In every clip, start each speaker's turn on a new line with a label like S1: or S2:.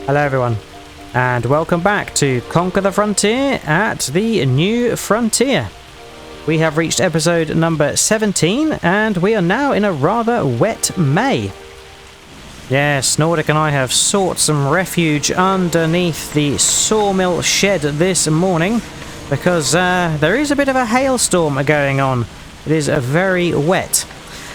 S1: Hello everyone, and welcome back to Conquer the Frontier at the New Frontier. We have reached episode number 17, and we are now in a rather wet May. Yes, Nordic and I have sought some refuge underneath the sawmill shed this morning, because there is a bit of a hailstorm going on. It is very wet.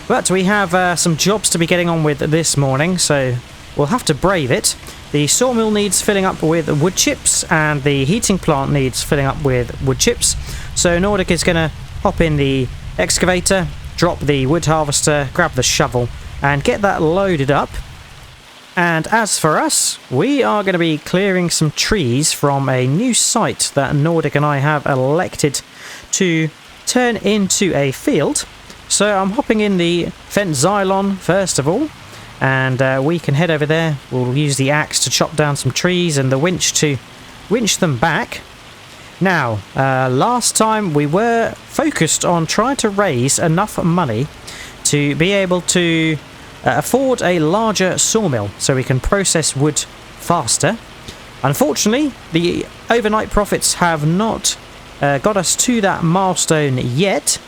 S1: But we have some jobs to be getting on with this morning, so we'll have to brave it. The sawmill needs filling up with wood chips, and the heating plant needs filling up with wood chips. So Nordic is going to hop in the excavator, drop the wood harvester, grab the shovel, and get that loaded up. And as for us, we are going to be clearing some trees from a new site that Nordic and I have elected to turn into a field. So I'm hopping in the Fent Xylon first of all. And we can head over there. We'll use the axe to chop down some trees and the winch to winch them back. Now, last time we were focused on trying to raise enough money to be able to afford a larger sawmill so we can process wood faster. Unfortunately, the overnight profits have not got us to that milestone yet.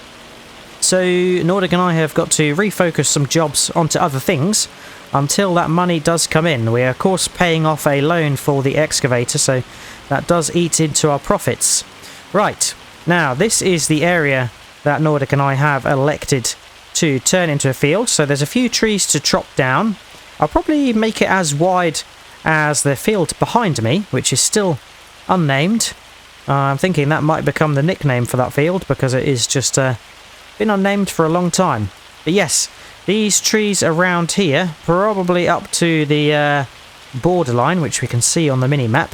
S1: So Nordic and I have got to refocus some jobs onto other things until that money does come in. We are of course paying off a loan for the excavator, so that does eat into our profits. Right, now this is the area that Nordic and I have elected to turn into a field. So there's a few trees to chop down. I'll probably make it as wide as the field behind me, which is still unnamed. I'm thinking that might become the nickname for that field because it is just been unnamed for a long time. But yes, these trees around here, probably up to the borderline, which we can see on the mini-map,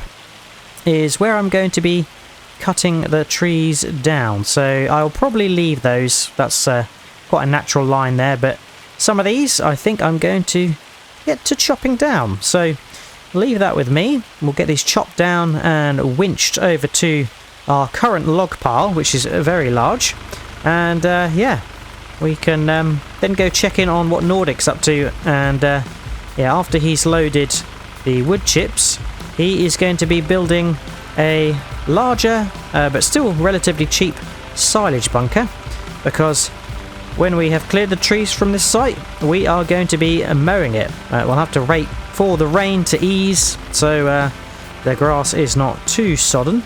S1: is where I'm going to be cutting the trees down. So I'll probably leave those. That's quite a natural line there, but some of these I think I'm going to get to chopping down. So leave that with me. We'll get these chopped down and winched over to our current log pile, which is very large. And yeah, we can then go check in on what Nordic's up to. And yeah, after he's loaded the wood chips, he is going to be building a larger but still relatively cheap silage bunker, because when we have cleared the trees from this site, we are going to be mowing it. We'll have to wait for the rain to ease so the grass is not too sodden.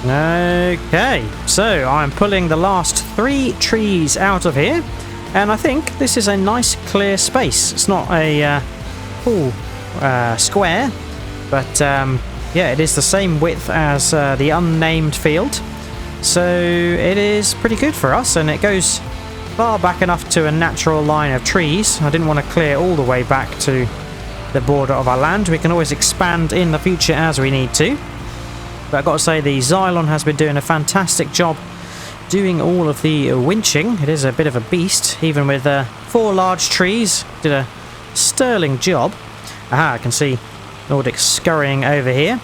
S1: Okay, so I'm pulling the last 3 trees out of here, and I think this is a nice clear space. It's not a full square, but yeah, it is the same width as the unnamed field, so it is pretty good for us, and it goes far back enough to a natural line of trees. I didn't want to clear all the way back to the border of our land. We can always expand in the future as we need to. But I've got to say, the Xylon has been doing a fantastic job doing all of the winching. It is a bit of a beast, even with 4 large trees. Did a sterling job. Aha, I can see Nordic scurrying over here.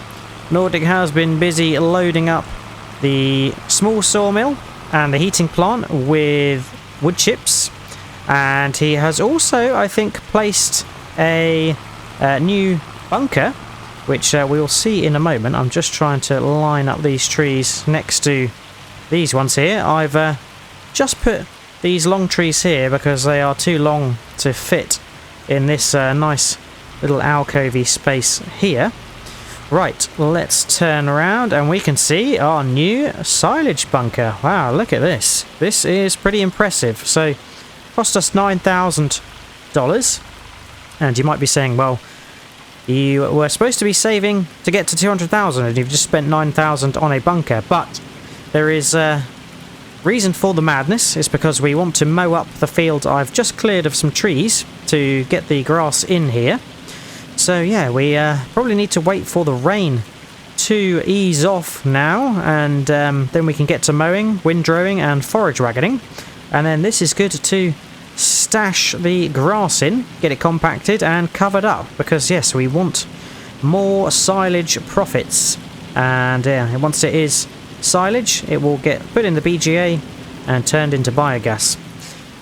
S1: Nordic has been busy loading up the small sawmill and the heating plant with wood chips. And he has also, I think, placed a new bunker, which we will see in a moment. I'm just trying to line up these trees next to these ones here. I've just put these long trees here because they are too long to fit in this nice little alcovey space here. Right, let's turn around and we can see our new silage bunker. Wow, look at this. This is pretty impressive. So, cost us $9,000. And you might be saying, well, you were supposed to be saving to get to 200,000 and you've just spent 9,000 on a bunker. But there is a reason for the madness. It's because we want to mow up the field I've just cleared of some trees to get the grass in here. So yeah, we probably need to wait for the rain to ease off now, and then we can get to mowing, windrowing and forage wagoning. And then this is good to stash the grass in, get it compacted and covered up, because yes, we want more silage profits. And once it is silage, it will get put in the BGA and turned into biogas.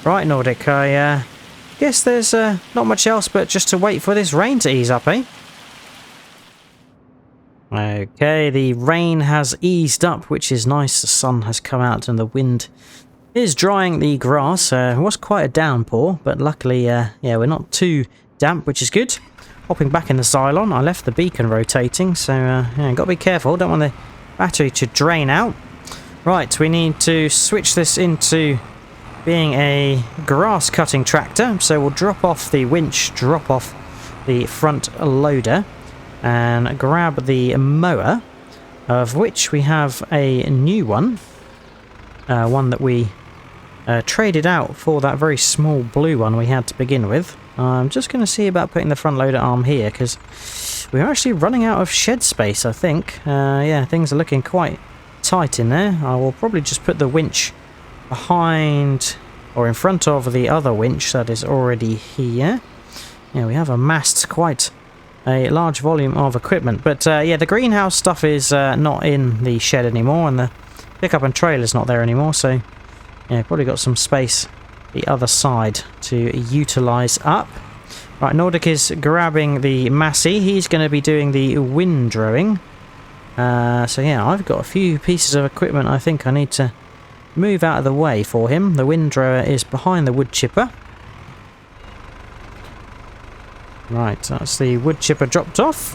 S1: Right, Nordic, I guess there's not much else but just to wait for this rain to ease up, eh? Okay, the rain has eased up, which is nice. The sun has come out and the wind is drying the grass. It was quite a downpour, but luckily, yeah, we're not too damp, which is good. Hopping back in the Xylon, I left the beacon rotating, so yeah, got to be careful. Don't want the battery to drain out. Right, we need to switch this into being a grass cutting tractor, so we'll drop off the winch, drop off the front loader, and grab the mower, of which we have a new one. One that we traded out for that very small blue one we had to begin with. I'm just going to see about putting the front loader arm here, because we're actually running out of shed space, I think. Yeah, things are looking quite tight in there. I will probably just put the winch behind or in front of the other winch that is already here. Yeah, we have amassed quite a large volume of equipment, but yeah, the greenhouse stuff is not in the shed anymore, and the pickup and trailer's not there anymore, so yeah, probably got some space the other side to utilise up. Right, Nordic is grabbing the Massey. He's going to be doing the windrowing. So yeah, I've got a few pieces of equipment I think I need to move out of the way for him. The windrower is behind the wood chipper. Right, that's the wood chipper dropped off.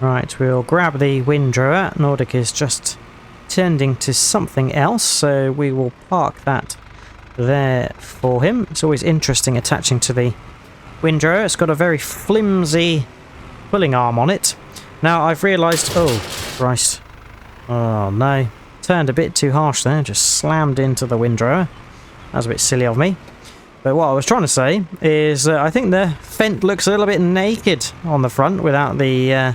S1: Right, we'll grab the windrower. Nordic is just tending to something else, so we will park that there for him. It's always interesting attaching to the windrower. It's got a very flimsy pulling arm on it. Now I've realised... oh, Christ. Oh no. Turned a bit too harsh there, just slammed into the windrower. That was a bit silly of me. But what I was trying to say is I think the fent looks a little bit naked on the front without the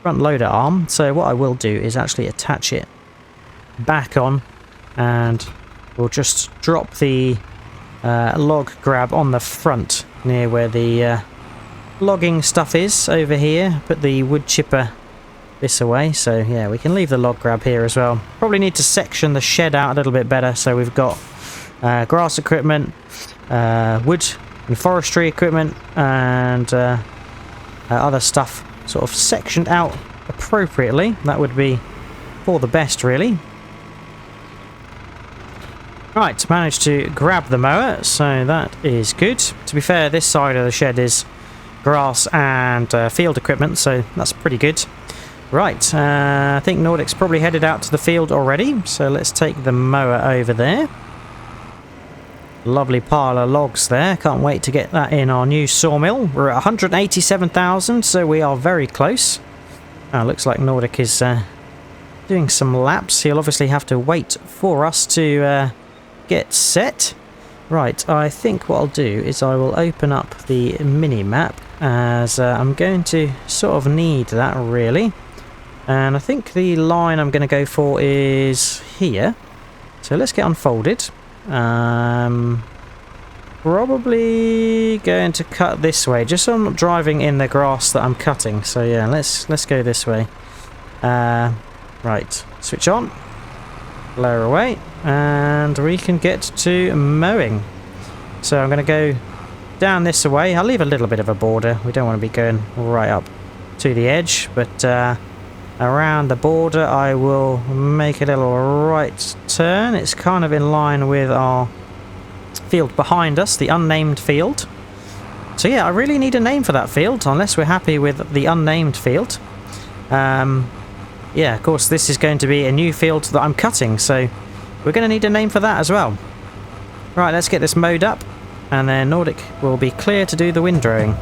S1: front loader arm. So what I will do is actually attach it back on, and we'll just drop the log grab on the front near where the logging stuff is over here. Put the wood chipper this away, so yeah, we can leave the log grab here as well. Probably need to section the shed out a little bit better, so we've got grass equipment, wood and forestry equipment, and other stuff sort of sectioned out appropriately. That would be for the best, really. Right, managed to grab the mower, so that is good. To be fair, this side of the shed is grass and field equipment, so that's pretty good. Right, I think Nordic's probably headed out to the field already, so let's take the mower over there. Lovely pile of logs there, can't wait to get that in our new sawmill. We're at 187,000, so we are very close. Looks like Nordic is doing some laps. He'll obviously have to wait for us to get set. Right, I think what I'll do is I will open up the mini-map, as I'm going to sort of need that really. And I think the line I'm going to go for is here. So let's get unfolded. Probably going to cut this way, just so I'm not driving in the grass that I'm cutting. So yeah, let's go this way. Right, switch on, lower away, and we can get to mowing. So I'm going to go down this way. I'll leave a little bit of a border. We don't want to be going right up to the edge, but around the border I will make a little right turn. It's kind of in line with our field behind us, the unnamed field. So yeah, I really need a name for that field, unless we're happy with the unnamed field. Yeah, of course this is going to be a new field that I'm cutting, so we're going to need a name for that as well. Right, let's get this mowed up, and then Nordic will be clear to do the windrowing.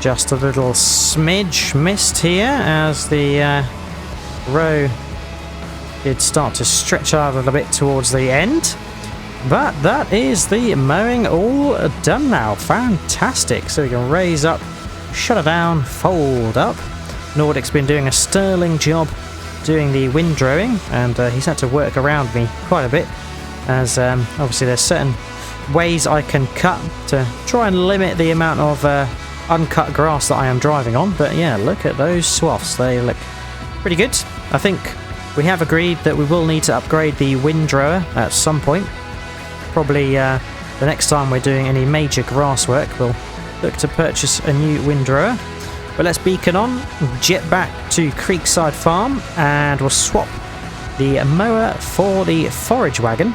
S1: Just a little smidge missed here as the row did start to stretch out a little bit towards the end. But that is the mowing all done now. Fantastic. So we can raise up, shut it down, fold up. Nordic's been doing a sterling job doing the windrowing, and he's had to work around me quite a bit, as obviously there's certain ways I can cut to try and limit the amount of uncut grass that I am driving on. But yeah, look at those swaths, they look pretty good. I think we have agreed that we will need to upgrade the windrower at some point. Probably the next time we're doing any major grass work, we'll look to purchase a new windrower. But let's beacon on, jet back to Creekside Farm, and we'll swap the mower for the forage wagon.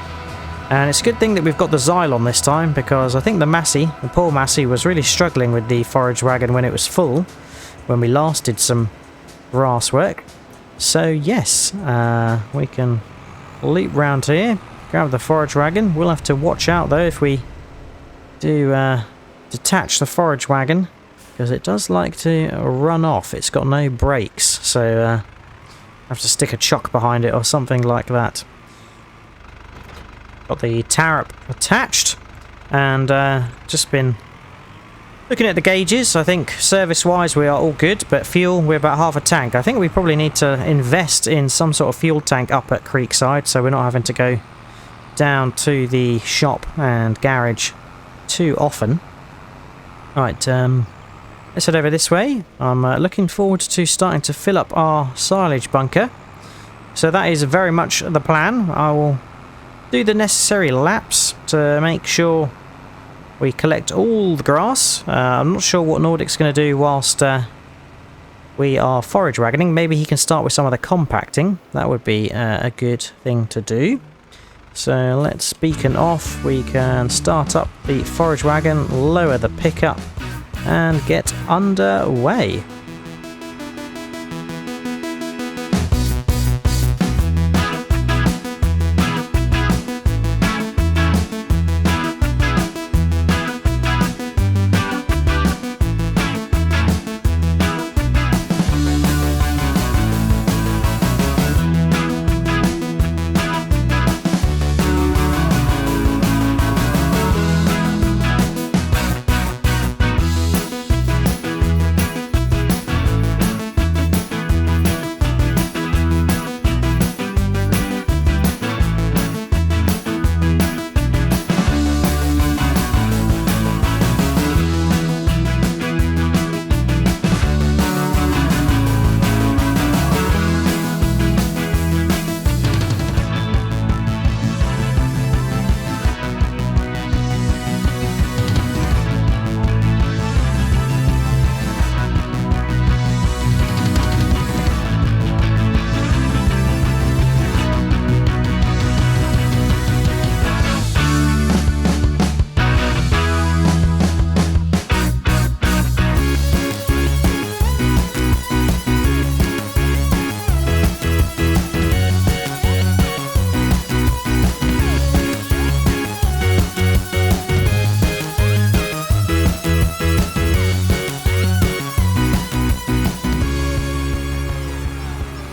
S1: And it's a good thing that we've got the Xylon this time, because I think the poor Massey, was really struggling with the forage wagon when it was full, when we last did some grass work. So yes, we can leap round here, grab the forage wagon. We'll have to watch out though if we do detach the forage wagon, because it does like to run off. It's got no brakes, so Have to stick a chock behind it or something like that. Got the tower attached, and just been looking at the gauges. I think service-wise we are all good, but fuel, we're about half a tank. I think we probably need to invest in some sort of fuel tank up at Creekside, so we're not having to go down to the shop and garage too often. Right, let's head over this way. I'm looking forward to starting to fill up our silage bunker. So that is very much the plan. I will do the necessary laps to make sure we collect all the grass. I'm not sure what Nordic's going to do whilst we are forage wagoning. Maybe he can start with some of the compacting. That would be a good thing to do. So let's beacon off. We can start up the forage wagon, lower the pickup, and get underway.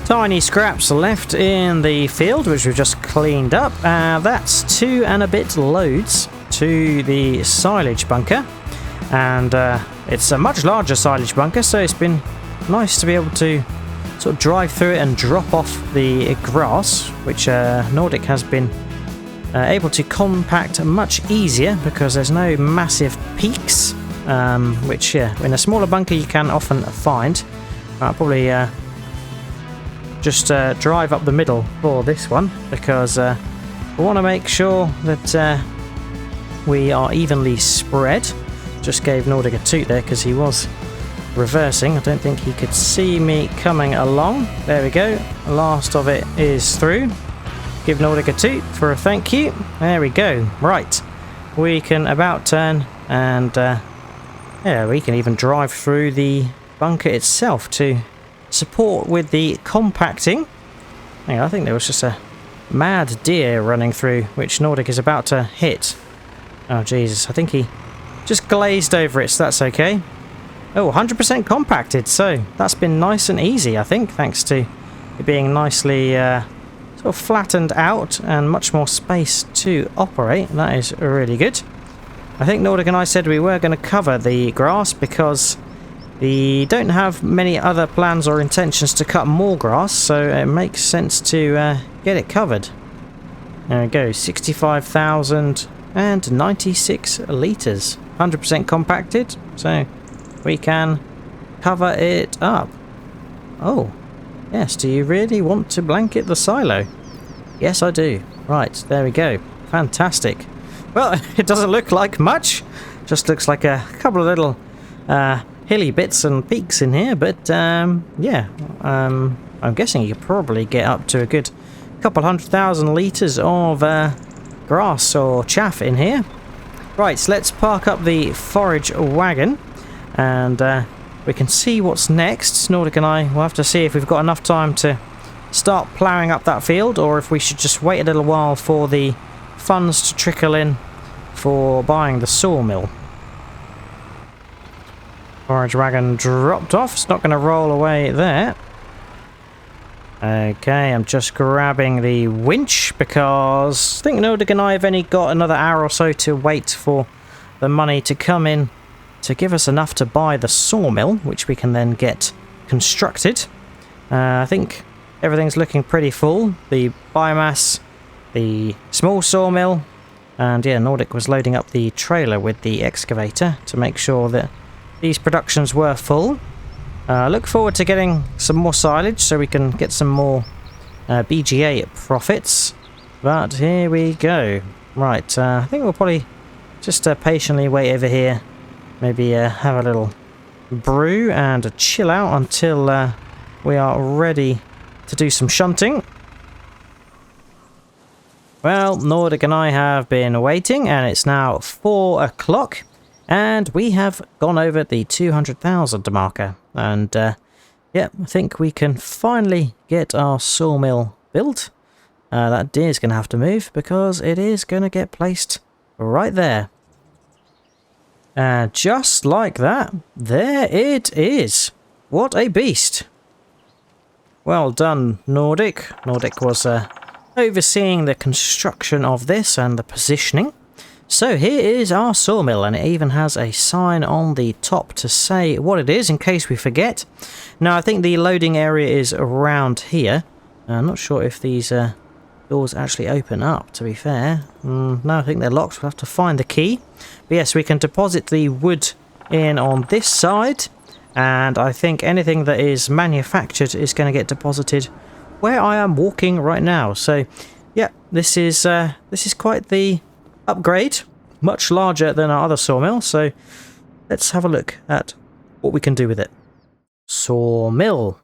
S1: Tiny scraps left in the field, which we've just cleaned up. That's 2 and a bit loads to the silage bunker, and it's a much larger silage bunker, so it's been nice to be able to sort of drive through it and drop off the grass, which Nordic has been able to compact much easier because there's no massive peaks, which in a smaller bunker you can often find. I'll probably just drive up the middle for this one, because we want to make sure that we are evenly spread. Just gave Nordic a toot there because he was reversing. I don't think he could see me coming along. There we go. Last of it is through. Give Nordic a toot for a thank you. There we go. Right. We can about turn, and yeah, we can even drive through the bunker itself to support with the compacting. I think there was just a mad deer running through, which Nordic is about to hit. Oh Jesus, I think he just glazed over it, so that's okay. Oh, 100% compacted, so that's been nice and easy, I think, thanks to it being nicely sort of flattened out and much more space to operate. That is really good. I think Nordic and I said we were going to cover the grass because we don't have many other plans or intentions to cut more grass, so it makes sense to get it covered. There we go, 65,096 litres. 100% compacted, so we can cover it up. Oh, yes, do you really want to blanket the silo? Yes, I do. Right, there we go. Fantastic. Well, it doesn't look like much. Just looks like a couple of little hilly bits and peaks in here, but yeah, I'm guessing you could probably get up to a good couple 100,000 litres of grass or chaff in here. Right, so let's park up the forage wagon, and we can see what's next. Nordic and I will have to see if we've got enough time to start ploughing up that field, or if we should just wait a little while for the funds to trickle in for buying the sawmill. Forage wagon dropped off. It's not going to roll away there. Okay, I'm just grabbing the winch because I think Nordic and I have only got another hour or so to wait for the money to come in to give us enough to buy the sawmill, which we can then get constructed. I think everything's looking pretty full. The biomass, the small sawmill, and yeah, Nordic was loading up the trailer with the excavator to make sure that these productions were full. Look forward to getting some more silage so we can get some more BGA profits. But here we go. Right, I think we'll probably just patiently wait over here. Maybe have a little brew and chill out until we are ready to do some shunting. Well, Nordic and I have been waiting, and it's now 4 o'clock. And we have gone over the 200,000 marker. And yeah, I think we can finally get our sawmill built. That deer's going to have to move because it is going to get placed right there. And just like that, there it is. What a beast. Well done, Nordic. Nordic was overseeing the construction of this and the positioning. So here is our sawmill, and it even has a sign on the top to say what it is in case we forget. Now I think the loading area is around here. I'm not sure if these doors actually open up, to be fair. No, I think they're locked. We'll have to find the key. But yes, we can deposit the wood in on this side, and I think anything that is manufactured is going to get deposited where I am walking right now. So yeah, this is quite the upgrade, much larger than our other sawmill. So let's have a look at what we can do with it. Sawmill.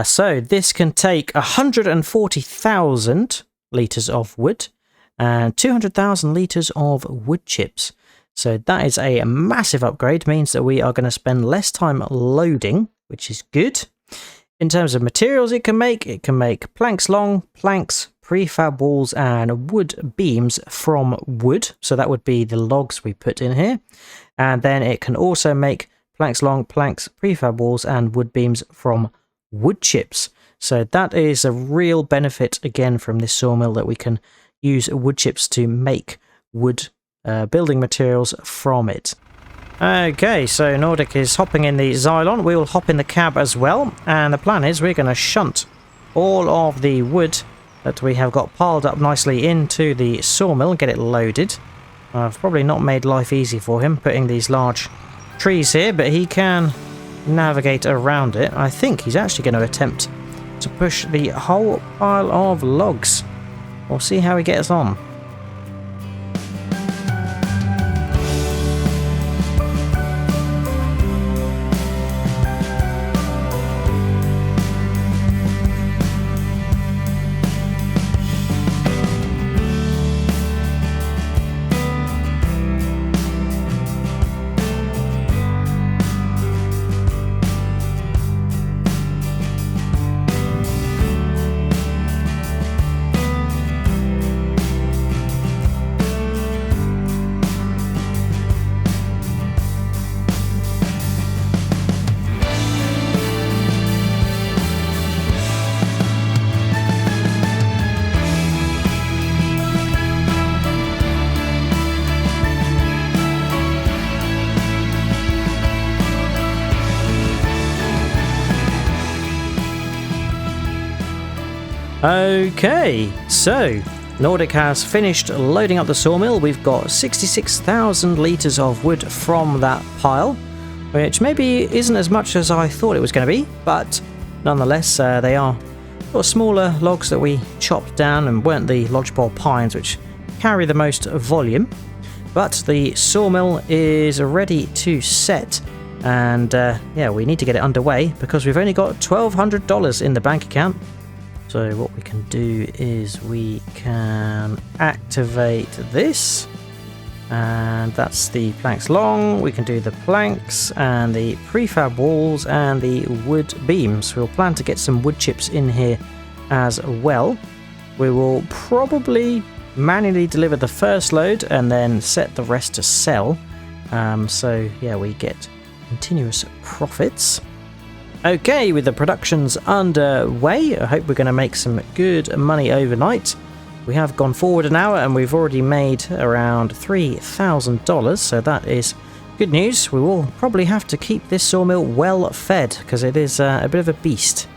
S1: So this can take 140,000 litres of wood and 200,000 litres of wood chips. So that is a massive upgrade, means that we are going to spend less time loading, which is good. In terms of materials it can make planks long, planks, prefab walls and wood beams from wood. So that would be the logs we put in here. And then it can also make planks long, planks, prefab walls and wood beams from wood chips. So that is a real benefit again from this sawmill, that we can use wood chips to make wood building materials from it. Okay, so Nordic is hopping in the Xylon. We will hop in the cab as well, and the plan is we're going to shunt all of the wood that we have got piled up nicely into the sawmill and get it loaded. I've probably not made life easy for him putting these large trees here, but he can navigate around it. I think he's actually going to attempt to push the whole pile of logs. We'll see how he gets on. Okay, so Nordic has finished loading up the sawmill. We've got 66,000 litres of wood from that pile, which maybe isn't as much as I thought it was going to be, but nonetheless they are sort of smaller logs that we chopped down and weren't the lodgepole pines, which carry the most volume. But the sawmill is ready to set, and yeah, we need to get it underway because we've only got $1,200 in the bank account. So what we can do is we can activate this, and that's the planks long. We can do the planks and the prefab walls and the wood beams. We'll plan to get some wood chips in here as well. We will probably manually deliver the first load and then set the rest to sell. So yeah, we get continuous profits. Okay, with the productions underway, I hope we're going to make some good money overnight. We have gone forward an hour and we've already made around $3,000, so that is good news. We will probably have to keep this sawmill well fed because it is a bit of a beast.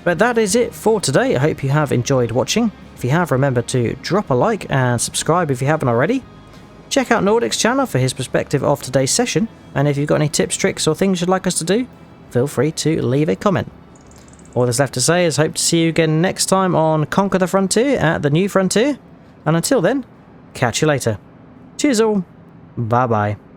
S1: But that is it for today. I hope you have enjoyed watching. If you have, remember to drop a like and subscribe if you haven't already. Check out Nordic's channel for his perspective of today's session, and if you've got any tips, tricks or things you'd like us to do, feel free to leave a comment. All that's left to say is hope to see you again next time on Conquer the Frontier at the New Frontier, and until then, catch you later. Cheers all, bye bye.